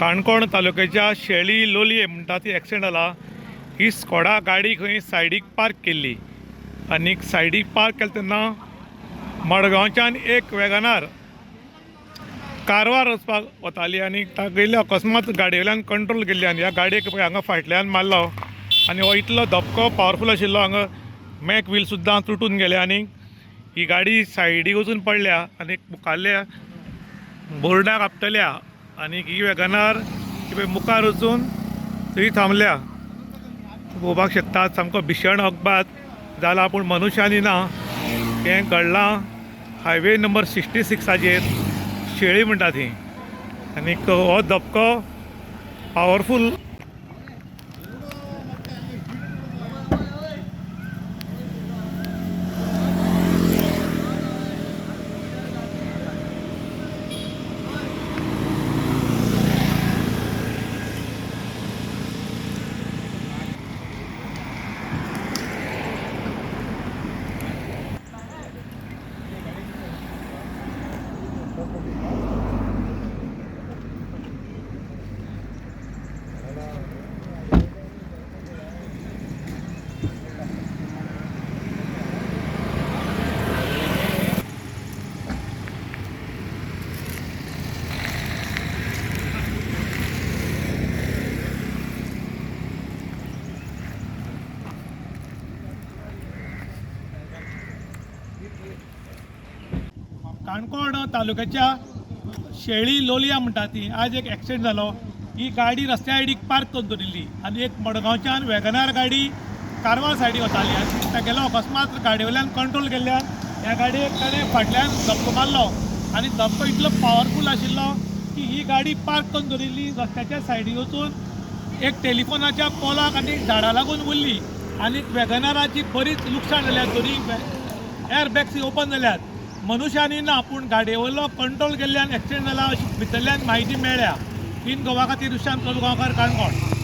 काणकोण तालुक्याच्या शेळी लोलये म्हणटा ती एक्सिडेंट जाला। ही स्कॉडा गाडी खंय सायडीक पार्क केल्ली आनी सायडीक पार्क केले तेन्ना मडगांवच्यान एक वेगनार कारवार वचपाक वताली आनी तागेली अकस्मात गाडये वयल्यान कंट्रोल केल्ली आनी ह्या गाडयेक हांगा फाटल्यान मारलो आनी हो इतलो धपको पावरफूल आशिल्लो हांगा मॅक व्हील सुद्दां तुटून गेले आनी ही गाडी सायडीक वचून पडल्या आनी मुखारल्या बोर्डाक आपटल्या आनी ही वेगनार मुखार वचून थंय थांबल्या। पळोवपाक शकतात सामको भिशण अपघात जाला पूण मनशांनी ना। हें घडलां हायवे नंबर 66 शेळी म्हणटा ती आनी हो धपको पावरफूल काणकोण तालुक्याच्या शेळी लोलया म्हणटा ती आज एक एक्सिडेंट जालो। ही गाडी रस्त्या सायडीक पार्क करून दवरिल्ली आनी एक मडगांवच्यान वेगनार गाडी कारवार सायडीक वताली आनी तागेलो अकस्मात गाडये वयल्यान कंट्रोल केल्ल्यान ह्या गाडयेक ताणें फाटल्यान धपको मारलो आनी धपको इतलो पावरफूल आशिल्लो की ही गाडी पार्क करून दवरिल्ली रस्त्याच्या सायडीक वचून एक टेलिफोनाच्या पोलाक आनी झाडां लागून उरली आनी वेगनाराची बरीच लुकसाण जाल्या। दोनी एअर बॅग्स ओपन जाल्यात। मनुश्यांनी ना पूण गाडये वयलो कंट्रोल केल्ल्यान एक्सिडेंट जाला अशी भितरल्यान म्हायती मेळ्ळ्या। इन गोवा खातीर रुशांत कोलगांवकर, काणकोण।